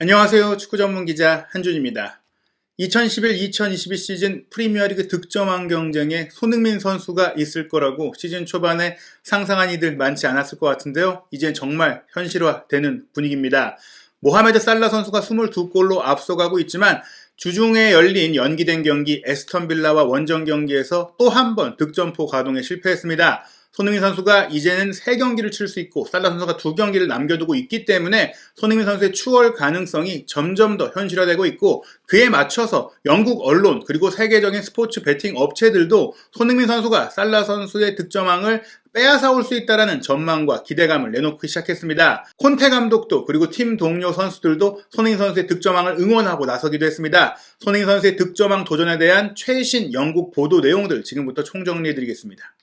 안녕하세요. 축구 전문 기자 한준입니다. 2011-2022 시즌 프리미어리그 득점왕 경쟁에 손흥민 선수가 있을 거라고 시즌 초반에 상상한 이들 많지 않았을 것 같은데요. 이젠 정말 현실화되는 분위기입니다. 모하메드 살라 선수가 22골로 앞서가고 있지만 주중에 열린 연기된 경기 에스턴 빌라와 원정 경기에서 또 한 번 득점포 가동에 실패했습니다. 손흥민 선수가 이제는 3경기를 칠 수 있고 살라 선수가 2경기를 남겨두고 있기 때문에 손흥민 선수의 추월 가능성이 점점 더 현실화되고 있고, 그에 맞춰서 영국 언론 그리고 세계적인 스포츠 베팅 업체들도 손흥민 선수가 살라 선수의 득점왕을 빼앗아올 수 있다는 전망과 기대감을 내놓기 시작했습니다. 콘테 감독도 그리고 팀 동료 선수들도 손흥민 선수의 득점왕을 응원하고 나서기도 했습니다. 손흥민 선수의 득점왕 도전에 대한 최신 영국 보도 내용들 지금부터 총정리해드리겠습니다.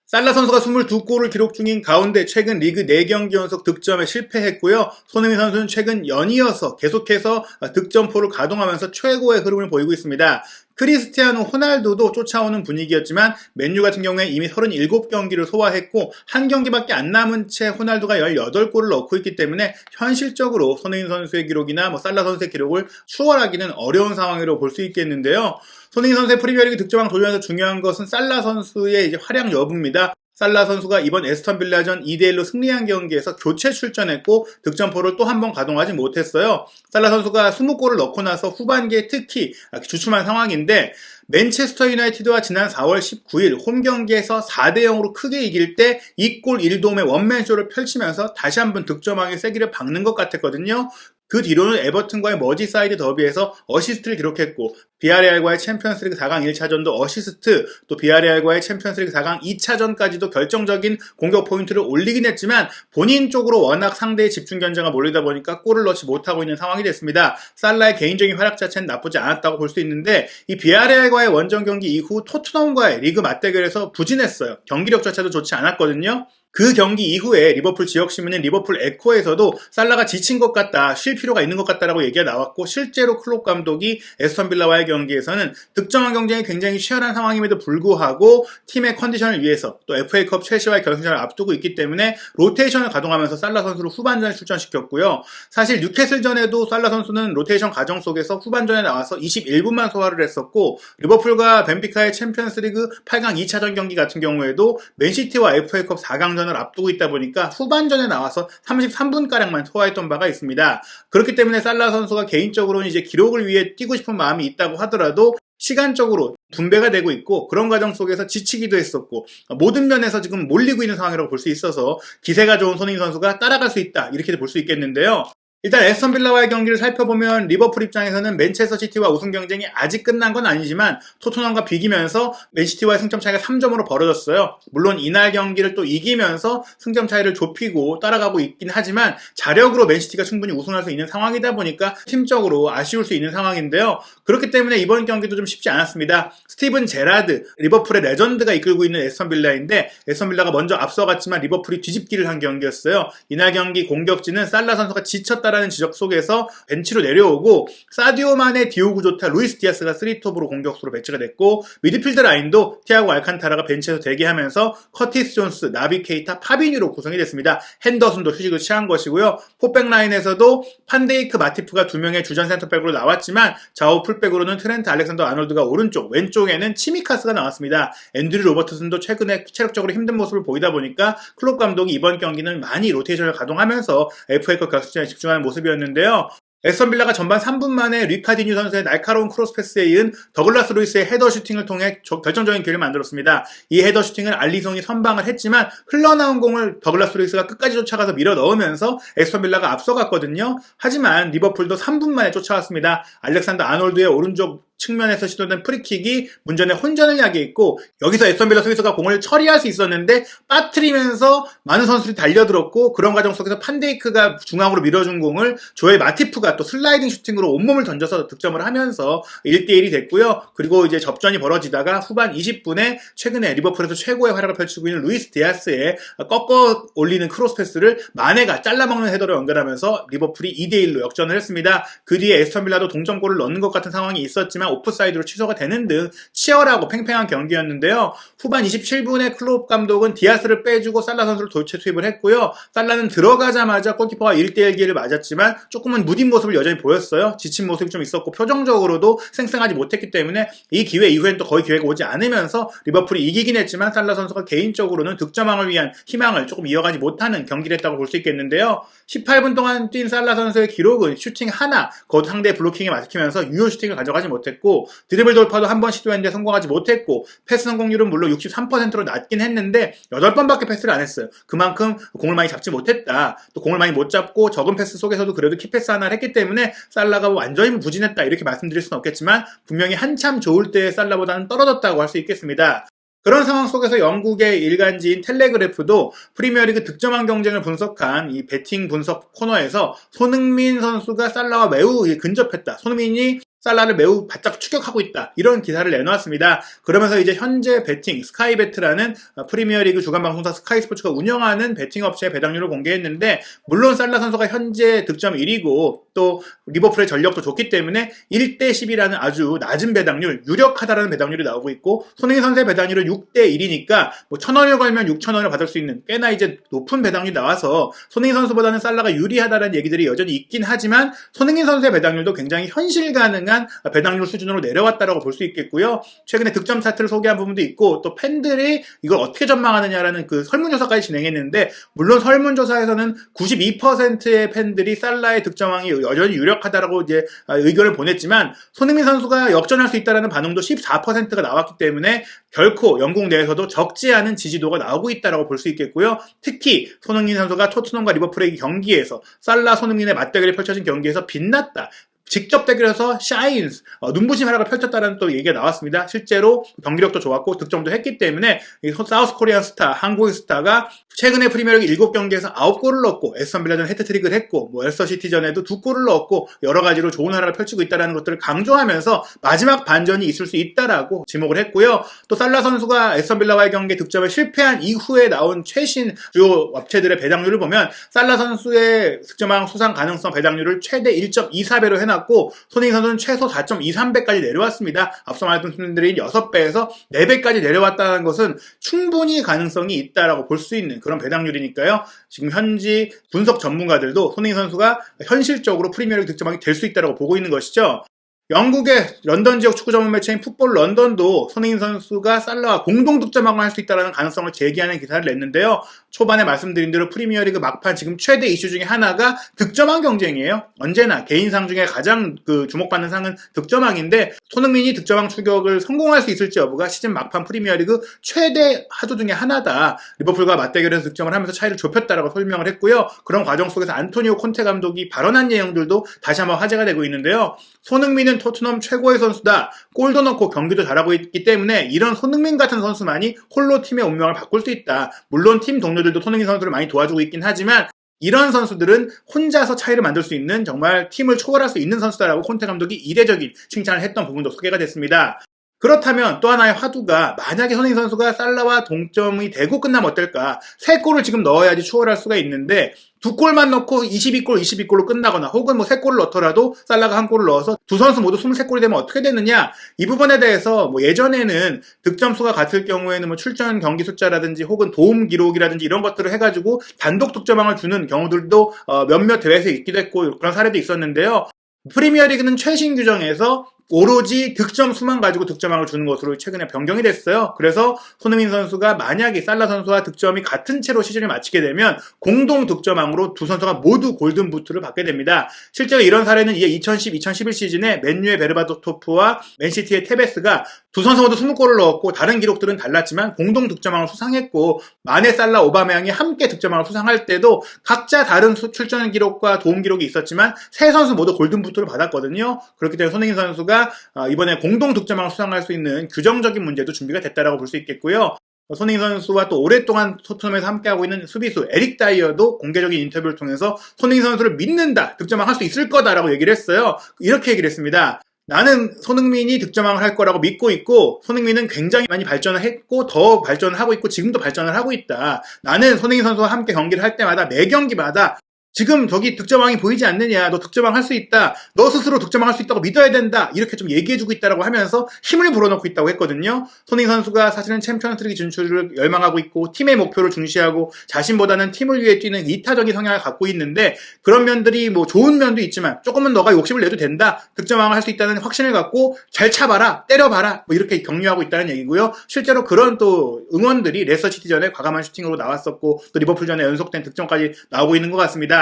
살라 선수가 22골을 기록 중인 가운데 최근 리그 4경기 연속 득점에 실패했고요. 손흥민 선수는 최근 연이어서 계속해서 득점포를 가동하면서 최고의 흐름을 보이고 있습니다. 크리스티아노 호날두도 쫓아오는 분위기였지만 맨유 같은 경우에 이미 37경기를 소화했고 한 경기밖에 안 남은 채 호날두가 18골을 넣고 있기 때문에 현실적으로 손흥민 선수의 기록이나 살라 선수의 기록을 추월하기는 어려운 상황이라고 볼 수 있겠는데요. 손흥민 선수의 프리미어리그 득점왕 도전에서 중요한 것은 살라 선수의 이제 활약 여부입니다. 살라 선수가 이번 에스턴 빌라전 2대1로 승리한 경기에서 교체 출전했고 득점포를 또 한 번 가동하지 못했어요. 살라 선수가 20골을 넣고 나서 후반기에 특히 주춤한 상황인데, 맨체스터 유나이티드와 지난 4월 19일 홈 경기에서 4대0으로 크게 이길 때 2골 1도움의 원맨쇼를 펼치면서 다시 한번 득점왕의 세기를 박는 것 같았거든요. 그 뒤로는 에버튼과의 머지사이드 더비에서 어시스트를 기록했고, 비아레알과의 챔피언스리그 4강 1차전도 어시스트, 또 비아레알과의 챔피언스리그 4강 2차전까지도 결정적인 공격 포인트를 올리긴 했지만 본인 쪽으로 워낙 상대의 집중 견제가 몰리다 보니까 골을 넣지 못하고 있는 상황이 됐습니다. 살라의 개인적인 활약 자체는 나쁘지 않았다고 볼 수 있는데, 이 비아레알과의 원정 경기 이후 토트넘과의 리그 맞대결에서 부진했어요. 경기력 자체도 좋지 않았거든요. 그 경기 이후에 리버풀 지역신문인 리버풀 에코에서도 살라가 지친 것 같다, 쉴 필요가 있는 것 같다라고 얘기가 나왔고, 실제로 클롭 감독이 에스턴 빌라와의 경기에서는 득점왕 경쟁이 굉장히 치열한 상황임에도 불구하고 팀의 컨디션을 위해서 또 FA컵 첼시와의 결승전을 앞두고 있기 때문에 로테이션을 가동하면서 살라 선수를 후반전에 출전시켰고요. 사실 뉴캐슬전에도 살라 선수는 로테이션 과정 속에서 후반전에 나와서 21분만 소화를 했었고, 리버풀과 벤피카의 챔피언스리그 8강 2차전 경기 같은 경우에도 맨시티와 FA컵 4강전 을 앞두고 있다 보니까 후반전에 나와서 33분가량만 소화했던 바가 있습니다. 그렇기 때문에 살라 선수가 개인적으로는 이제 기록을 위해 뛰고 싶은 마음이 있다고 하더라도 시간적으로 분배가 되고 있고, 그런 과정 속에서 지치기도 했었고, 모든 면에서 지금 몰리고 있는 상황이라고 볼 수 있어서 기세가 좋은 손흥민 선수가 따라갈 수 있다, 이렇게 볼 수 있겠는데요. 일단 에스턴 빌라와의 경기를 살펴보면 리버풀 입장에서는 맨체스터 시티와 우승 경쟁이 아직 끝난 건 아니지만 토트넘과 비기면서 맨시티와의 승점 차이가 3점으로 벌어졌어요. 물론 이날 경기를 또 이기면서 승점 차이를 좁히고 따라가고 있긴 하지만 자력으로 맨시티가 충분히 우승할 수 있는 상황이다 보니까 팀적으로 아쉬울 수 있는 상황인데요. 그렇기 때문에 이번 경기도 좀 쉽지 않았습니다. 스티븐 제라드, 리버풀의 레전드가 이끌고 있는 에스턴 빌라인데, 에스턴 빌라가 먼저 앞서갔지만 리버풀이 뒤집기를 한 경기였어요. 이날 경기 공격진은 살라 선수가 지쳤다 라는 지적 속에서 벤치로 내려오고, 사디오 마네, 디오구 조타, 루이스 디아스가 3톱으로 공격수로 배치가 됐고, 미드필드 라인도 티아고 알칸타라가 벤치에서 대기하면서 커티스 존스, 나비 케이타, 파비뉴로 구성이 됐습니다. 핸더슨도 휴식을 취한 것이고요. 포백 라인에서도 판데이크, 마티프가 2명의 주전 센터백으로 나왔지만 좌우 풀백으로는 트렌트 알렉산더 아놀드가 오른쪽, 왼쪽에는 치미카스가 나왔습니다. 앤드류 로버트슨도 최근에 체력적으로 힘든 모습을 보이다 보니까 클롭 감독이 이번 경기는 많이 로테이션을 가동하면서 FA컵 결승전에 집중하는 모습이었는데요. 에스턴 빌라가 전반 3분 만에 리카디뉴 선수의 날카로운 크로스 패스에 이은 더글라스 루이스의 헤더 슈팅을 통해 결정적인 기회를 만들었습니다. 이 헤더 슈팅을 알리송이 선방을 했지만 흘러나온 공을 더글라스 루이스가 끝까지 쫓아가서 밀어 넣으면서 에스턴 빌라가 앞서갔거든요. 하지만 리버풀도 3분 만에 쫓아왔습니다. 알렉산더 아놀드의 오른쪽 측면에서 시도된 프리킥이 문전에 혼전을 야기했고, 여기서 에스턴 빌라 수비수가 공을 처리할 수 있었는데 빠뜨리면서 많은 선수들이 달려들었고, 그런 과정 속에서 판데이크가 중앙으로 밀어준 공을 조엘 마티프가 또 슬라이딩 슈팅으로 온몸을 던져서 득점을 하면서 1대1이 됐고요. 그리고 이제 접전이 벌어지다가 후반 20분에 최근에 리버풀에서 최고의 활약을 펼치고 있는 루이스 디아스의 꺾어 올리는 크로스 패스를 마네가 잘라먹는 헤더로 연결하면서 리버풀이 2대1로 역전을 했습니다. 그 뒤에 에스턴 빌라도 동점골을 넣는 것 같은 상황이 있었지만 오프사이드로 취소가 되는 등 치열하고 팽팽한 경기였는데요. 후반 27분에 클롭 감독은 디아스를 빼주고 살라 선수를 교체 투입을 했고요. 살라는 들어가자마자 골키퍼가 1대1 기회를 맞았지만 조금은 무딘 모습을 여전히 보였어요. 지친 모습이 좀 있었고 표정적으로도 쌩쌩하지 못했기 때문에 이 기회 이후엔 또 거의 기회가 오지 않으면서 리버풀이 이기긴 했지만 살라 선수가 개인적으로는 득점왕을 위한 희망을 조금 이어가지 못하는 경기를 했다고 볼 수 있겠는데요. 18분 동안 뛴 살라 선수의 기록은 슈팅 하나, 그 상대 블로킹에 막히면서 유효 슈팅을 가져가지 못했고 드리블 돌파도 한 번 시도했는데 성공하지 못했고 패스 성공률은 물론 63%로 낮긴 했는데 8번밖에 패스를 안 했어요. 그만큼 공을 많이 잡지 못했다. 또 공을 많이 못 잡고 적은 패스 속에서도 그래도 키패스 하나를 했기 때문에 살라가 완전히 부진했다 이렇게 말씀드릴 수는 없겠지만 분명히 한참 좋을 때의 살라보다는 떨어졌다고 할 수 있겠습니다. 그런 상황 속에서 영국의 일간지인 텔레그래프도 프리미어리그 득점왕 경쟁을 분석한 이 배팅 분석 코너에서 손흥민 선수가 살라와 매우 근접했다. 손흥민이 살라를 매우 바짝 추격하고 있다. 이런 기사를 내놓았습니다. 그러면서 이제 현재 배팅, 스카이베트라는 프리미어리그 주간 방송사 스카이스포츠가 운영하는 배팅 업체의 배당률을 공개했는데 물론 살라 선수가 현재 득점 1위고 또 리버풀의 전력도 좋기 때문에 1대10이라는 아주 낮은 배당률, 유력하다라는 배당률이 나오고 있고 손흥민 선수의 배당률은 6대1이니까 뭐 1,000원을 걸면 6,000원을 받을 수 있는 꽤나 이제 높은 배당률이 나와서 손흥민 선수보다는 살라가 유리하다는 얘기들이 여전히 있긴 하지만 손흥민 선수의 배당률도 굉장히 현실 가능한 배당률 수준으로 내려왔다라고 볼 수 있겠고요. 최근에 득점 차트를 소개한 부분도 있고 또 팬들이 이걸 어떻게 전망하느냐라는 그 설문조사까지 진행했는데 물론 설문조사에서는 92%의 팬들이 살라의 득점왕이 여전히 유력하다라고 이제 의견을 보냈지만 손흥민 선수가 역전할 수 있다라는 반응도 14%가 나왔기 때문에 결코 영국 내에서도 적지 않은 지지도가 나오고 있다라고 볼 수 있겠고요. 특히 손흥민 선수가 토트넘과 리버풀의 경기에서 살라 손흥민의 맞대결이 펼쳐진 경기에서 빛났다. 직접 대결에서 샤인스, 눈부신 활약을 펼쳤다는 또 얘기가 나왔습니다. 실제로 경기력도 좋았고 득점도 했기 때문에 사우스 코리안 스타, 한국인 스타가 최근에 프리미어리그 7경기에서 9골을 넣었고 에스턴 빌라전 해트트릭을 했고 뭐 엘스터 시티전에도 2골을 넣었고 여러 가지로 좋은 활약을 펼치고 있다는 것들을 강조하면서 마지막 반전이 있을 수 있다라고 지목을 했고요. 또 살라 선수가 에스턴 빌라와의 경기에 득점에 실패한 이후에 나온 최신 주요 업체들의 배당률을 보면 살라 선수의 득점왕 수상 가능성 배당률을 최대 1.24배로 해놨고 손흥민 선수는 최소 4.23배까지 내려왔습니다. 앞서 말씀드린 6배에서 4배까지 내려왔다는 것은 충분히 가능성이 있다라고 볼 수 있는 그런 배당률이니까요. 지금 현지 분석 전문가들도 손흥민 선수가 현실적으로 프리미어리그 득점왕이 될 수 있다라고 보고 있는 것이죠. 영국의 런던 지역 축구 전문 매체인 풋볼 런던도 손흥민 선수가 살라와 공동 득점왕을 할 수 있다는 가능성을 제기하는 기사를 냈는데요. 초반에 말씀드린 대로 프리미어리그 막판 지금 최대 이슈 중에 하나가 득점왕 경쟁이에요. 언제나 개인상 중에 가장 주목받는 상은 득점왕인데 손흥민이 득점왕 추격을 성공할 수 있을지 여부가 시즌 막판 프리미어리그 최대 화두 중에 하나다. 리버풀과 맞대결에서 득점을 하면서 차이를 좁혔다라고 설명을 했고요. 그런 과정 속에서 안토니오 콘테 감독이 발언한 내용들도 다시 한번 화제가 되고 있는데요. 손흥민은 토트넘 최고의 선수다. 골도 넣고 경기도 잘하고 있기 때문에 이런 손흥민 같은 선수만이 홀로 팀의 운명을 바꿀 수 있다. 물론 팀 동료들도 손흥민 선수를 많이 도와주고 있긴 하지만 이런 선수들은 혼자서 차이를 만들 수 있는 정말 팀을 초월할 수 있는 선수다라고 콘테 감독이 이례적인 칭찬을 했던 부분도 소개가 됐습니다. 그렇다면 또 하나의 화두가 만약에 손흥민 선수가 살라와 동점이 되고 끝나면 어떨까? 3골을 지금 넣어야지 추월할 수가 있는데 2골만 넣고 22골로 끝나거나 혹은 뭐 3골을 넣더라도 살라가 1골을 넣어서 두 선수 모두 23골이 되면 어떻게 되느냐? 이 부분에 대해서 뭐 예전에는 득점 수가 같을 경우에는 뭐 출전 경기 숫자라든지 혹은 도움 기록이라든지 이런 것들을 해가지고 단독 득점왕을 주는 경우들도 몇몇 대회에서 있기도 했고 그런 사례도 있었는데요. 프리미어리그는 최신 규정에서 오로지 득점 수만 가지고 득점왕을 주는 것으로 최근에 변경이 됐어요. 그래서 손흥민 선수가 만약에 살라 선수와 득점이 같은 채로 시즌을 마치게 되면 공동 득점왕으로 두 선수가 모두 골든부트를 받게 됩니다. 실제로 이런 사례는 이제 2010-2011 시즌에 맨유의 베르바토프와 맨시티의 테베스가 두 선수 모두 20골을 넣었고 다른 기록들은 달랐지만 공동 득점왕을 수상했고 마네, 살라, 오바메양이 함께 득점왕을 수상할 때도 각자 다른 출전 기록과 도움 기록이 있었지만 세 선수 모두 골든부트를 받았거든요. 그렇기 때문에 손흥민 선수가 이번에 공동 득점왕을 수상할 수 있는 규정적인 문제도 준비가 됐다라고 볼 수 있겠고요. 손흥민 선수와 또 오랫동안 토트넘에서 함께하고 있는 수비수 에릭 다이어도 공개적인 인터뷰를 통해서 손흥민 선수를 믿는다, 득점왕 할 수 있을 거다라고 얘기를 했어요. 이렇게 얘기를 했습니다. 나는 손흥민이 득점왕을 할 거라고 믿고 있고 손흥민은 굉장히 많이 발전을 했고 더 발전을 하고 있고 지금도 발전을 하고 있다. 나는 손흥민 선수와 함께 경기를 할 때마다 매 경기마다 지금 저기 득점왕이 보이지 않느냐, 너 득점왕 할 수 있다, 너 스스로 득점왕 할 수 있다고 믿어야 된다, 이렇게 좀 얘기해주고 있다라고 하면서 힘을 불어넣고 있다고 했거든요. 손흥민 선수가 사실은 챔피언스리그 진출을 열망하고 있고 팀의 목표를 중시하고 자신보다는 팀을 위해 뛰는 이타적인 성향을 갖고 있는데, 그런 면들이 뭐 좋은 면도 있지만 조금은 너가 욕심을 내도 된다, 득점왕을 할 수 있다는 확신을 갖고 잘 차봐라, 때려봐라, 뭐 이렇게 격려하고 있다는 얘기고요. 실제로 그런 또 응원들이 레스터시티전에 과감한 슈팅으로 나왔었고, 또 리버풀전에 연속된 득점까지 나오고 있는 것 같습니다.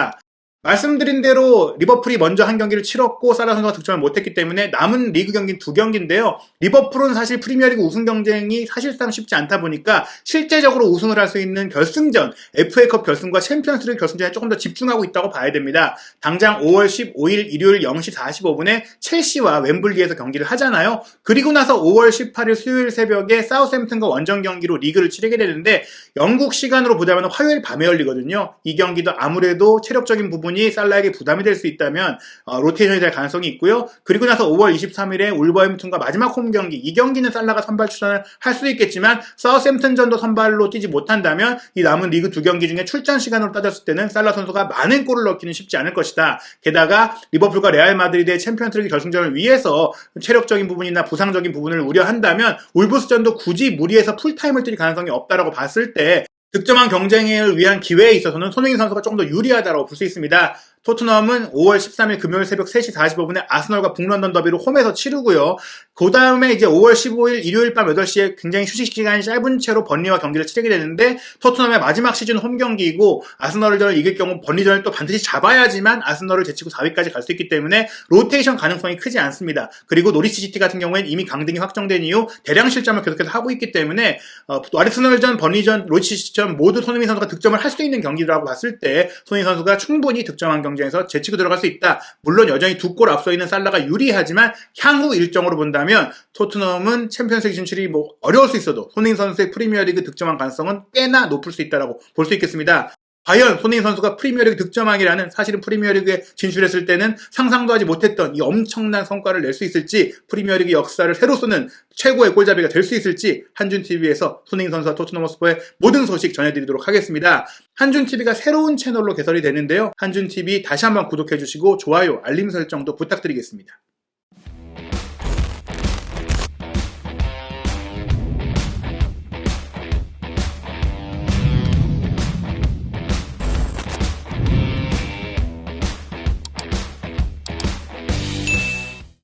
말씀드린 대로 리버풀이 먼저 한 경기를 치렀고 살라 선수가 득점을 못했기 때문에 남은 리그 경기는 2경기인데요. 리버풀은 사실 프리미어리그 우승 경쟁이 사실상 쉽지 않다 보니까 실제적으로 우승을 할 수 있는 결승전, FA컵 결승과 챔피언스리그 결승전에 조금 더 집중하고 있다고 봐야 됩니다. 당장 5월 15일 일요일 0시 45분에 첼시와 웸블리에서 경기를 하잖아요. 그리고 나서 5월 18일 수요일 새벽에 사우샘튼과 원정 경기로 리그를 치르게 되는데, 영국 시간으로 보자면 화요일 밤에 열리거든요. 이 경기도 아무래도 체력적인 부분이 살라에게 부담이 될 수 있다면 로테이션이 될 가능성이 있고요. 그리고 나서 5월 23일에 울버햄튼과 마지막 홈 경기, 이 경기는 살라가 선발 출전을 할 수도 있겠지만 사우샘튼전도 선발로 뛰지 못한다면 이 남은 리그 2경기 중에 출전 시간으로 따졌을 때는 살라 선수가 많은 골을 넣기는 쉽지 않을 것이다. 게다가 리버풀과 레알 마드리드의 챔피언스리그 결승전을 위해서 체력적인 부분이나 부상적인 부분을 우려한다면 울브스전도 굳이 무리해서 풀타임을 뛸 가능성이 없다라고 봤을 때 득점왕 경쟁을 위한 기회에 있어서는 손흥민 선수가 조금 더 유리하다고 볼 수 있습니다. 토트넘은 5월 13일 금요일 새벽 3시 45분에 아스널과 북런던 더비를 홈에서 치르고요. 그 다음에 이제 5월 15일 일요일 밤 8시에 굉장히 휴식 시간이 짧은 채로 번리와 경기를 치르게 되는데, 토트넘의 마지막 시즌 홈 경기이고 아스널을 이길 경우 번리전을 또 반드시 잡아야지만 아스널을 제치고 4위까지 갈 수 있기 때문에 로테이션 가능성이 크지 않습니다. 그리고 노리스 시티 같은 경우에는 이미 강등이 확정된 이후 대량 실점을 계속해서 하고 있기 때문에 아스널전, 번리전, 노리스 시티전 모두 손흥민 선수가 득점을 할 수 있는 경기라고 봤을 때 손흥민 선수가 충분히 득점왕 경쟁에서 제치고 들어갈 수 있다. 물론 여전히 2골 앞서 있는 살라가 유리하지만 향후 일정으로 본다면 토트넘은 챔피언스리그 진출이 어려울 수 있어도 손흥민 선수의 프리미어리그 득점왕 가능성은 꽤나 높을 수 있다고 볼 수 있겠습니다. 과연 손흥민 선수가 프리미어리그 득점왕이라는, 사실은 프리미어리그에 진출했을 때는 상상도 하지 못했던 이 엄청난 성과를 낼 수 있을지, 프리미어리그 역사를 새로 쓰는 최고의 골잡이가 될 수 있을지 한준TV에서 손흥민 선수와 토트넘 허스퍼의 모든 소식 전해드리도록 하겠습니다. 한준TV가 새로운 채널로 개설이 되는데요. 한준TV 다시 한번 구독해주시고 좋아요, 알림 설정도 부탁드리겠습니다.